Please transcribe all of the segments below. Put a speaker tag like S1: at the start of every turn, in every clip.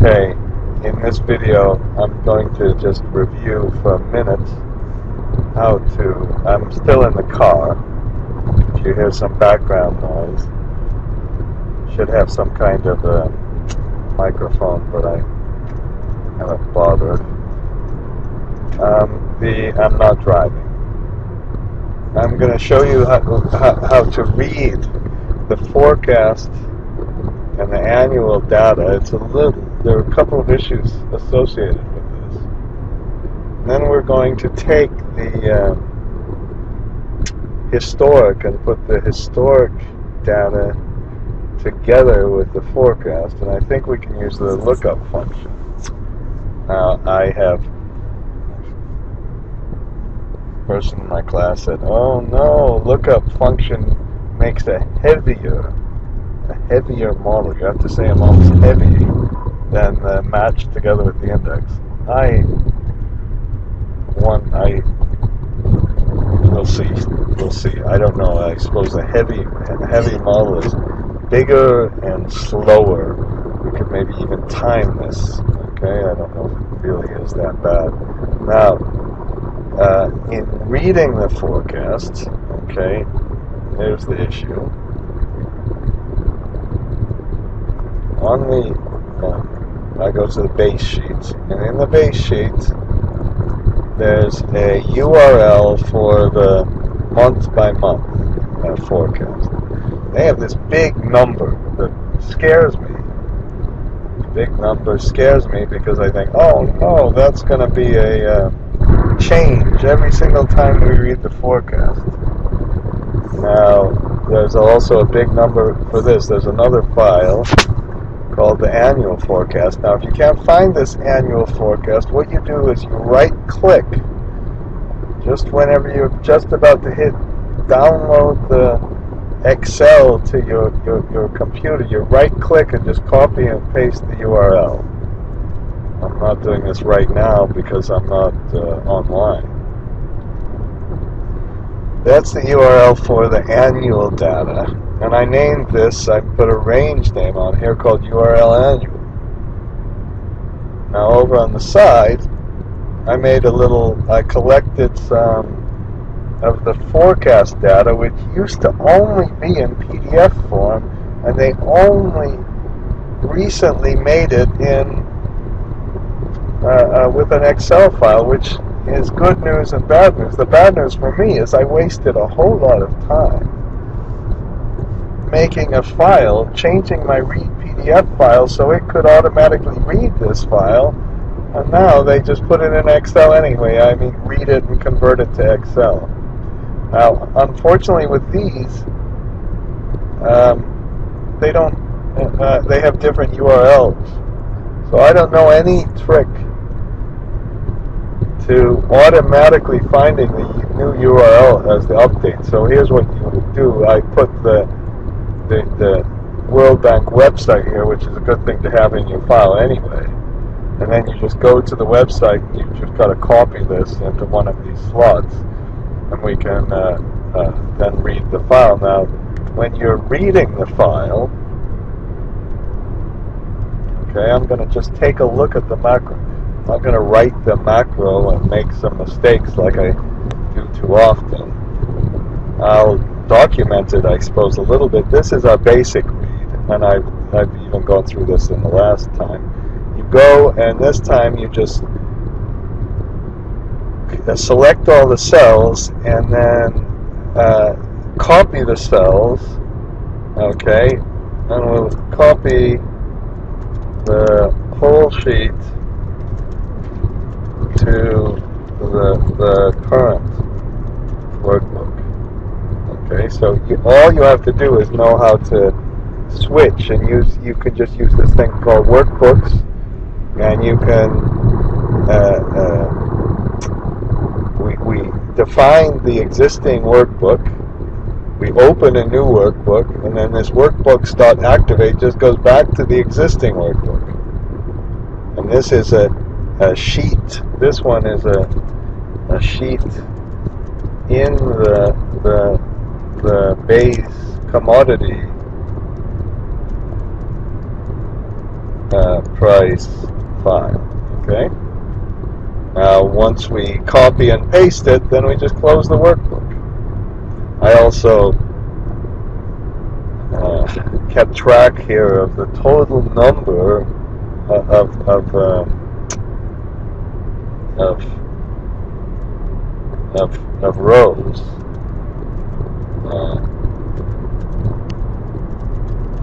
S1: Okay, in this video I'm going to just review for a minute how to, I'm still in the car. If you hear some background noise, should have some kind of a microphone, but I haven't bothered. I'm not driving. I'm going to show you how to read the forecast and the annual data. There are a couple of issues associated with this. And then we're going to take the historic and put the historic data together with the forecast, and I think we can use the lookup function. Now, I have a person in my class said, "Oh no, lookup function makes a heavier model. You have to say amounts heavy than matched together with the index." We'll see. I don't know. I suppose a heavy model is bigger and slower. We could maybe even time this. Okay, I don't know if it really is that bad. Now, in reading the forecast, okay, here's the issue. I go to the base sheet, and in the base sheet, there's a URL for the month-by-month forecast. They have this big number that scares me. Big number scares me because I think, oh no, that's going to be a change every single time we read the forecast. Now, there's also a big number for this. There's another file called the annual forecast. Now, if you can't find this annual forecast, what you do is you right-click just whenever you're just about to hit download the Excel to your computer. You right-click and just copy and paste the URL. I'm not doing this right now because I'm not online. That's the URL for the annual data. And I named this, I put a range name on here called URL annual. Now over on the side, I collected some of the forecast data, which used to only be in PDF form, and they only recently made it in with an Excel file, which is good news and bad news. The bad news for me is I wasted a whole lot of time making a file, changing my read PDF file so it could automatically read this file, and now they just put it in Excel anyway. I mean, read it and convert it to Excel. Now, unfortunately with these, they have different URLs. So I don't know any trick to automatically finding the new URL as the update. So here's what you would do. I put the World Bank website here, which is a good thing to have in your file anyway. And then you just go to the website and you just got to copy this into one of these slots, and we can then read the file. Now, when you're reading the file, okay, I'm going to just take a look at the macro. I'm not going to write the macro and make some mistakes like I do too often. I'll document it, I suppose, a little bit. This is our basic read, and I've even gone through this in the last time. You go, and this time you just select all the cells, and then copy the cells, okay, and we'll copy the whole sheet to the current workbook. Okay, so all you have to do is know how to switch, and you can just use this thing called workbooks, and you can we define the existing workbook, we open a new workbook, and then this workbooks.activate just goes back to the existing workbook. And this is a sheet. This one is a sheet in the base commodity price file. Okay. Now, once we copy and paste it, then we just close the workbook. I also kept track here of the total number of rows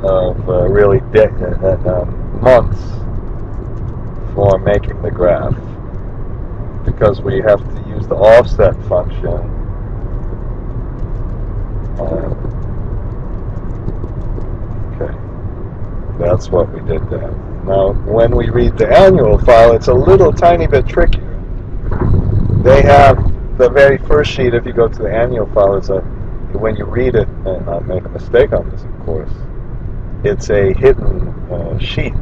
S1: of really months for making the graph, because we have to use the offset function. Okay, that's what we did there. Now, when we read the annual file, it's a little tiny bit trickier. They have the very first sheet. If you go to the annual file, when you read it, and I make a mistake on this, of course, it's a hidden sheet.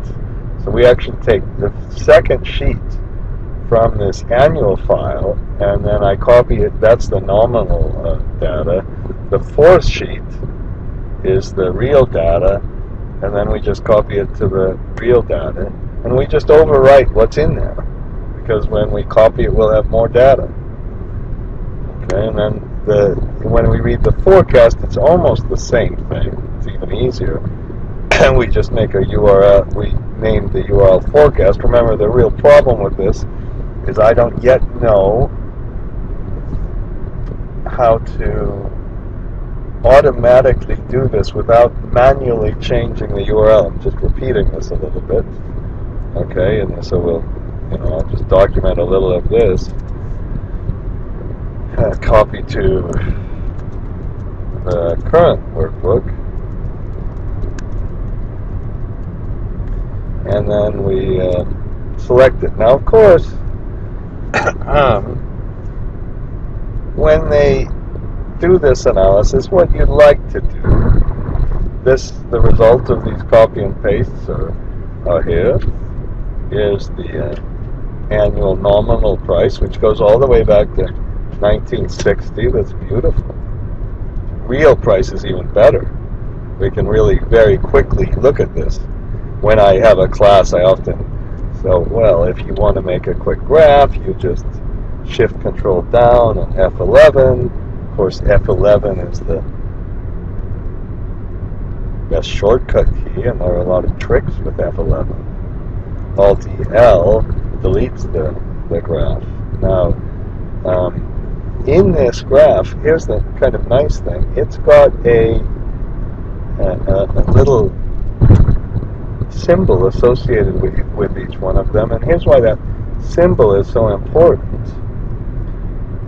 S1: So we actually take the second sheet from this annual file, and then I copy it. That's the nominal data. The fourth sheet is the real data, and then we just copy it to the real data, and we just overwrite what's in there, because when we copy it, we'll have more data. Okay, and then when we read the forecast, it's almost the same thing. It's even easier. And we just make a URL. We name the URL forecast. Remember, the real problem with this is I don't yet know how to automatically do this without manually changing the URL. I'm just repeating this a little bit. Okay, and so I'll just document a little of this. Copy to the current workbook, and then we select it. Now, of course, when they do this analysis, what you'd like to do, the result of these copy and pastes are here, is the annual nominal price, which goes all the way back to 1960. That's beautiful. Real price is even better. We can really very quickly look at this. When I have a class, I often say, well, if you want to make a quick graph, you just shift control down on F11. Of course, F11 is the best shortcut key, and there are a lot of tricks with F11. Alt-L deletes the graph. Now, in this graph, here's the kind of nice thing. It's got a little symbol associated with each one of them, and here's why that symbol is so important.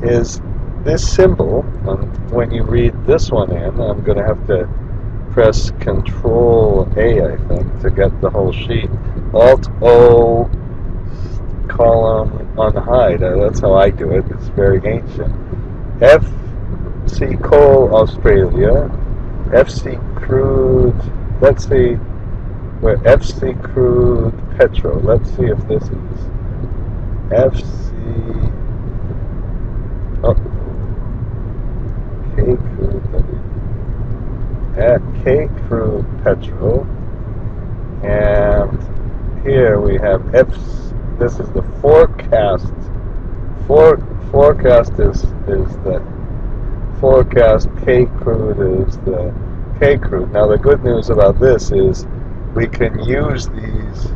S1: Is this symbol, and when you read this one in, I'm going to have to press Control A, I think, to get the whole sheet. Alt-O, column unhide. That's how I do it. It's very ancient. FC Coal Australia, FC Crude, let's see, where FC Crude Petro. Let's see if this is FC, K Crude, K Crude Petro, and here we have this is the forecast. Forecast is the forecast. K Crude is the K Crude. Now the good news about this is we can use these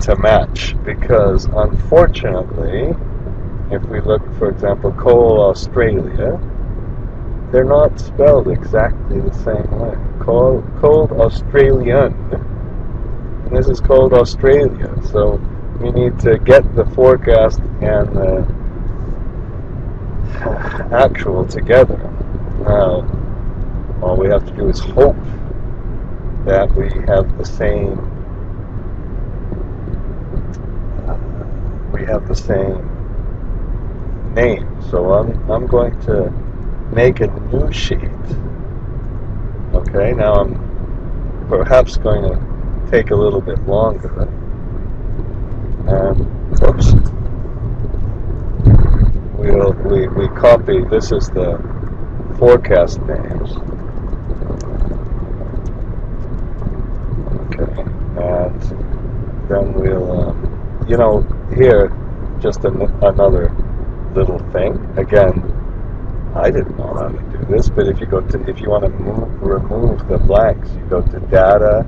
S1: to match, because unfortunately, if we look, for example, Coal Australia, they're not spelled exactly the same way. Coal Australian, and this is Coal Australia. So we need to get the forecast and the actual together. Now, all we have to do is hope that we have the same name. So I'm going to make a new sheet. Okay, now I'm perhaps going to take a little bit longer. And oops, we copy. This is the forecast names. Okay, and then we'll, here, just another little thing. Again, I didn't know how to do this, but if you want to remove the blanks, you go to Data,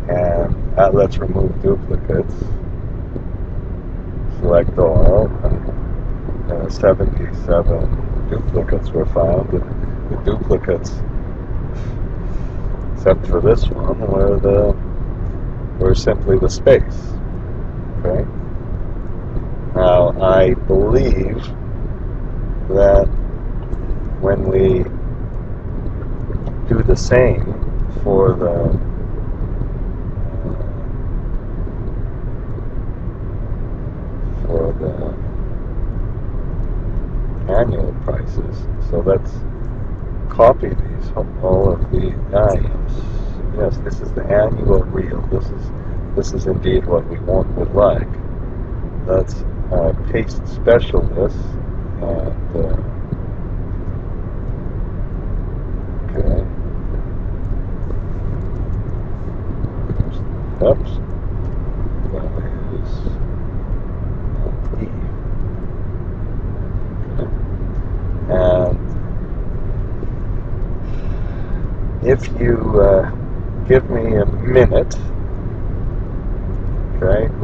S1: and let's remove duplicates. Select all, and 77 duplicates were found, and the duplicates, except for this one, were simply the space. Okay. Now I believe that when we do the same for the annual prices, so let's copy these, all of the yes, this is the annual real. This is indeed what we would like. Let's paste specialist, and okay. Oops. That is E. Okay. And if you give me a minute, okay, I'm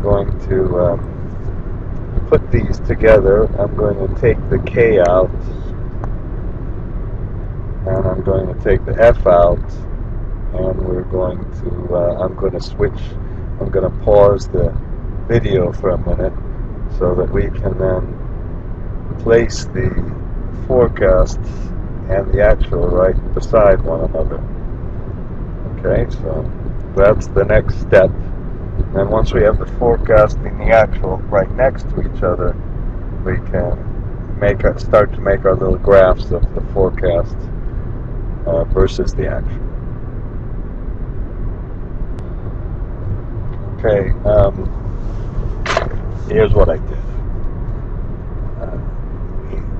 S1: going to put these together. I'm going to take the K out, and I'm going to take the F out, and we're going to, I'm going to pause the video for a minute so that we can then place the forecast and the actual right beside one another. Okay, so that's the next step. And once we have the forecast and the actual right next to each other, we can start to make our little graphs of the forecast versus the actual. Okay, here's what I did.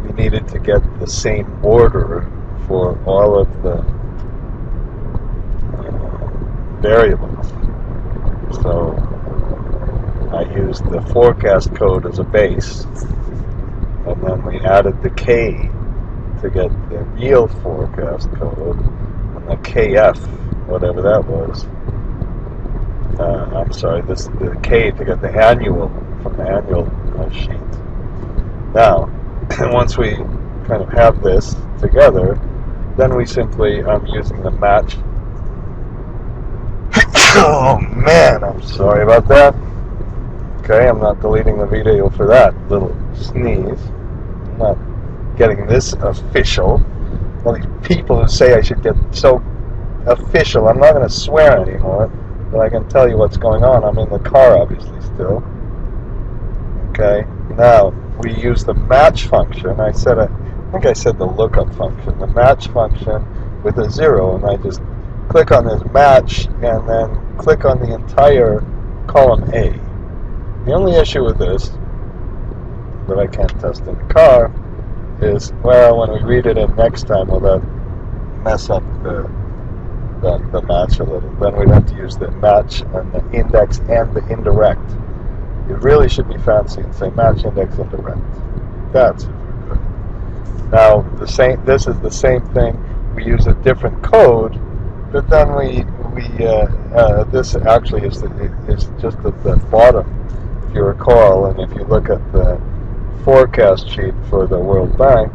S1: We needed to get the same order for all of the variables. So I used the forecast code as a base, and then we added the K to get the real forecast code, and the KF, whatever that was. I'm sorry, the K to get the annual from the annual sheet. Now, once we kind of have this together, then we simply, I'm using the match. Oh man, I'm sorry about that. Okay, I'm not deleting the video for that little sneeze. I'm not getting this official. All these people who say I should get so official, I'm not going to swear anymore, but I can tell you what's going on. I'm in the car, obviously, still. Okay, now we use the match function. I think I said the lookup function. The match function with a 0, and I just click on this match and then click on the entire column A. The only issue with this that I can't test in the car is, well, when we read it in next time, will that mess up the match a little? Then we'd have to use the match and the index and the indirect. It really should be fancy and say match, index, indirect. That's good. Now this is the same thing. We use a different code, but then this actually is just at the bottom, if you recall, and if you look at the forecast sheet for the World Bank,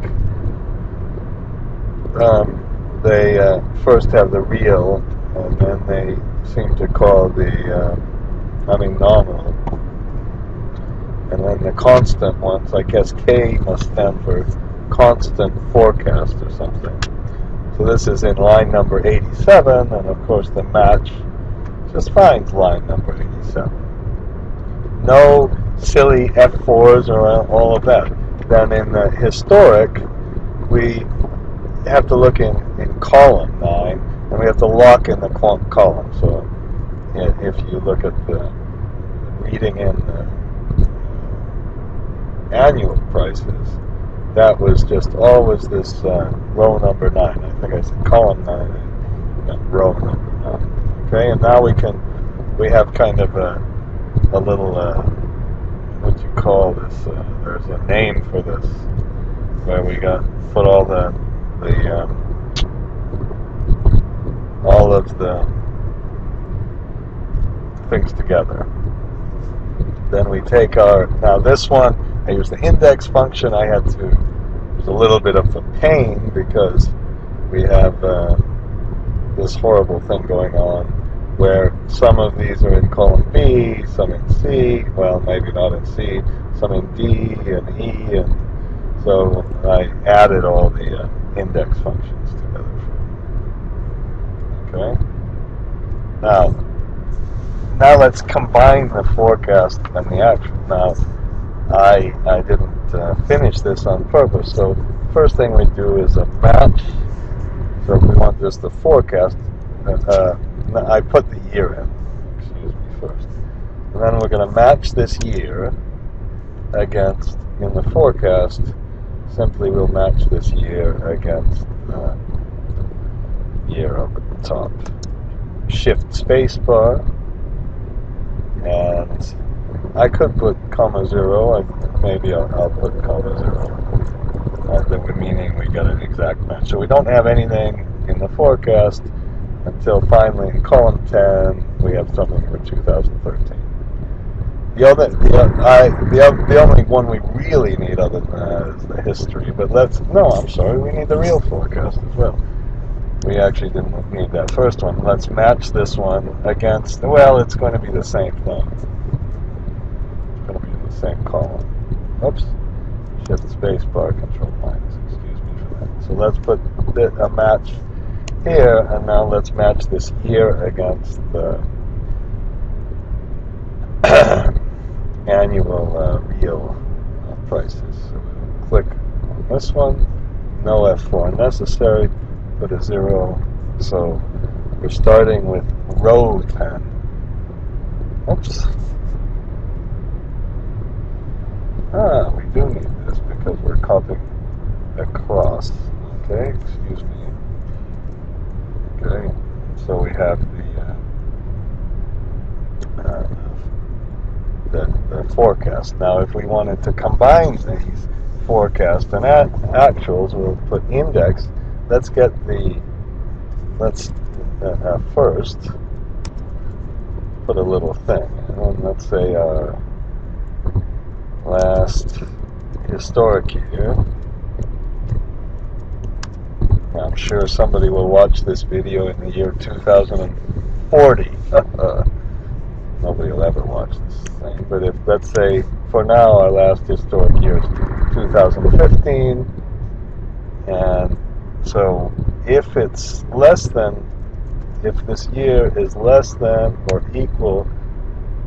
S1: they first have the real, and then they seem to call the nominal, and then the constant ones, I guess K must stand for constant forecast or something. So this is in line number 87, and of course the match just finds line number 87. No silly F4s or all of that. Then in the historic, we have to look in column 9, and we have to lock in the column. So if you look at the reading in the annual prices, that was just always this row number 9. I think I said column 9, and row number 9. Okay, and now we have kind of a little, what do you call this? There's a name for this, where we put all all of the things together. Then we take now this one, I use the index function. It was a little bit of a pain because we have this horrible thing going on where some of these are in column B, some in C, well, maybe not in C, some in D and E, and so I added all the index functions together. Okay. Now let's combine the forecast and the actual. Now, I didn't finish this on purpose, so first thing we do is a match. So if we want just the forecast, I put the year in, excuse me, first. And then we're going to match this year against, in the forecast, simply we'll match this year against the year up at the top. Shift spacebar, and I could put comma 0, and maybe I'll put comma 0. Meaning we got an exact match. So we don't have anything in the forecast until finally in column 10 we have something for 2013. The only one we really need other than that is the history. But we need the real forecast as well. We actually didn't need that first one. Let's match this one against, well, it's going to be the same thing. It's going to be in the same column. Oops. Shift spacebar, control minus, excuse me for that. So let's put a match here, and now let's match this year against the annual real prices. So we'll click on this one, no F4 necessary, put a 0. So we're starting with row 10. Oops. We do need this because we're copying across. Okay, excuse me. Okay, so we have the forecast. Now, if we wanted to combine these forecast and actuals, we'll put index. Let's get first put a little thing, and let's say last historic year. I'm sure somebody will watch this video in the year 2040. Nobody will ever watch this thing. But if, let's say, for now, our last historic year is 2015, and so if it's less than, if this year is less than or equal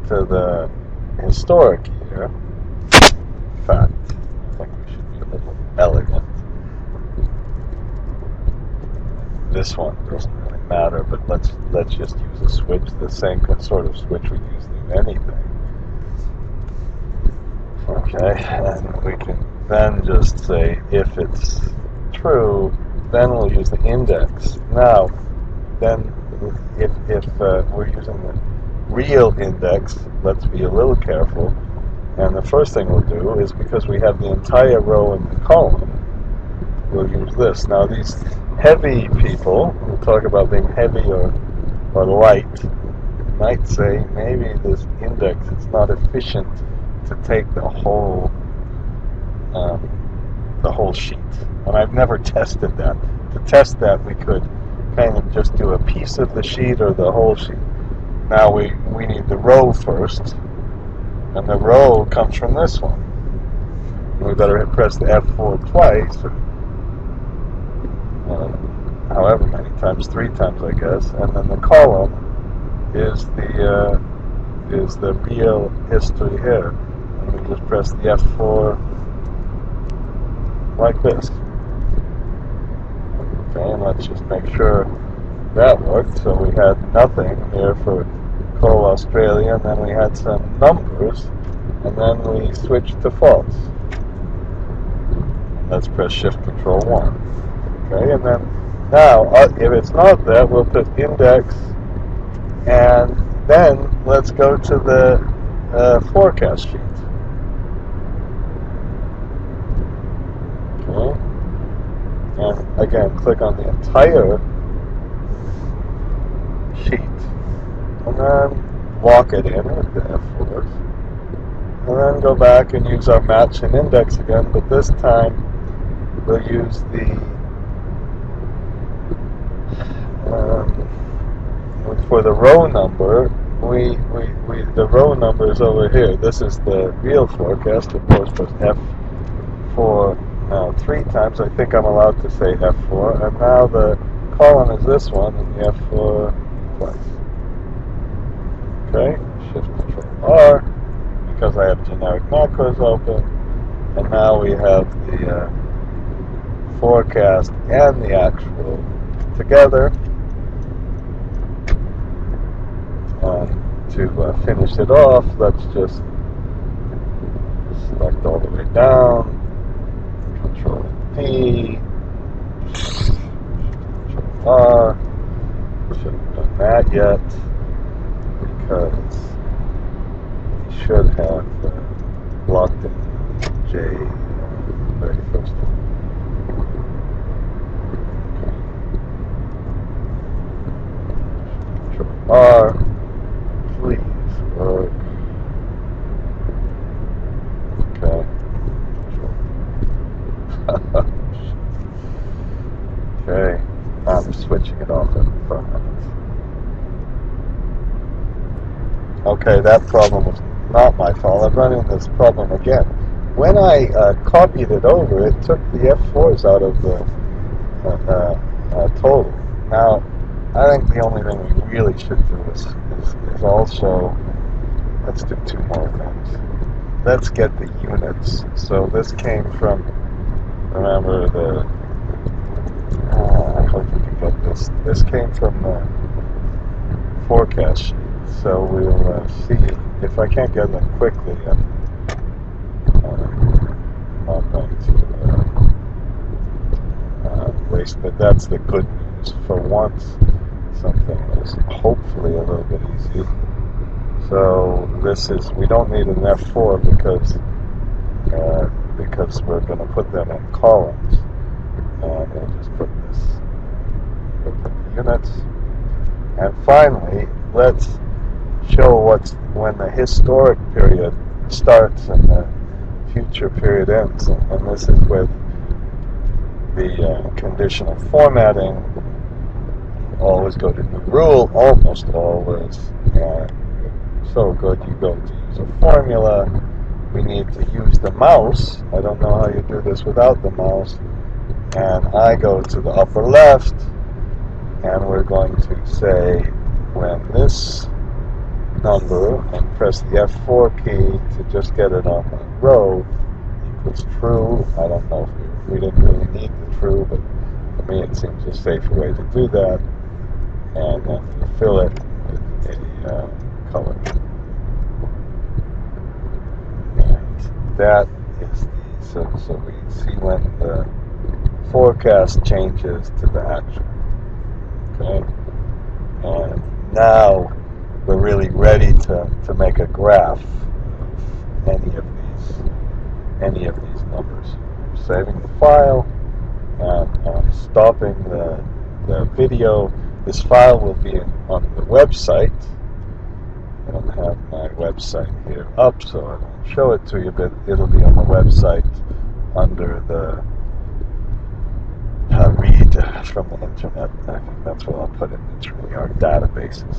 S1: to the historic year, in fact, I think we should be a little elegant. This one doesn't really matter, but let's just use a switch, the same sort of switch we use in anything. Okay, and we can then just say if it's true, then we'll use the index. Now, then if we're using the real index, let's be a little careful. And the first thing we'll do is, because we have the entire row in the column, we'll use this. Now, these heavy people, we'll talk about being heavy or light, might say maybe this index is not efficient to take the whole sheet. And I've never tested that. To test that, we could kind of just do a piece of the sheet or the whole sheet. Now we need the row first, and the row comes from this one. We better press the F4 twice, or however many times, 3 times, I guess. And then the column is the real history here. And we just press the F4 like this. Okay, and let's just make sure that worked. So we had nothing here for coal Australia, and then we had some numbers, and then we switched to false. Let's press Shift Control 1. Okay, and then now, if it's not that, we'll put index And then let's go to the forecast sheet. Okay. And again, click on the entire sheet, and then lock it in with the F4s, and then go back and use our match and index again, but this time we'll use the for the row number. The row number is over here. This is the real forecast, of course, but F4 now 3 times. I think I'm allowed to say F4, and now the column is this one, and the F4 twice. Okay, Shift Control R, because I have generic macros open, and now we have the forecast and the actual together. To finish it off, let's just select all the way down, Control D, Control R. Shouldn't have done that yet, because we should have locked in J very first time. Control R. Please work. Okay. Okay. I'm switching it off in front. Okay, that problem was not my fault. I'm running this problem again. When I copied it over, it took the F4s out of the total. Now, I think the only thing we really should do is also, let's do 2 more things. Let's get the units. So this came from, remember the, I hope we can get this. This came from the forecast sheet. So we'll see if I can't get them quickly. I'm not going to waste, but that's the good news. For once, something is hopefully a little bit easy. So this is, we don't need an F4 because we're going to put them in columns. And we'll just put this, we'll put the units. And finally, let's show when the historic period starts and the future period ends. And this is with the conditional formatting. Always go to new rule, almost always. And so good, you go to use a formula. We need to use the mouse. I don't know how you do this without the mouse. And I go to the upper left, and we're going to say when this number, and press the F4 key to just get it on the row, equals true. I don't know if we didn't really need the true, but for me it seems a safer way to do that. And then you fill it with a color. And that is so we see when the forecast changes to the actual. Okay? And now we're really ready to make a graph of any of these numbers. I'm saving the file, and I'm stopping the video. This file will be on the website. I don't have my website here up, so I won't show it to you, but it'll be on the website under the read from the internet. I think that's what I'll put it. It's really our databases.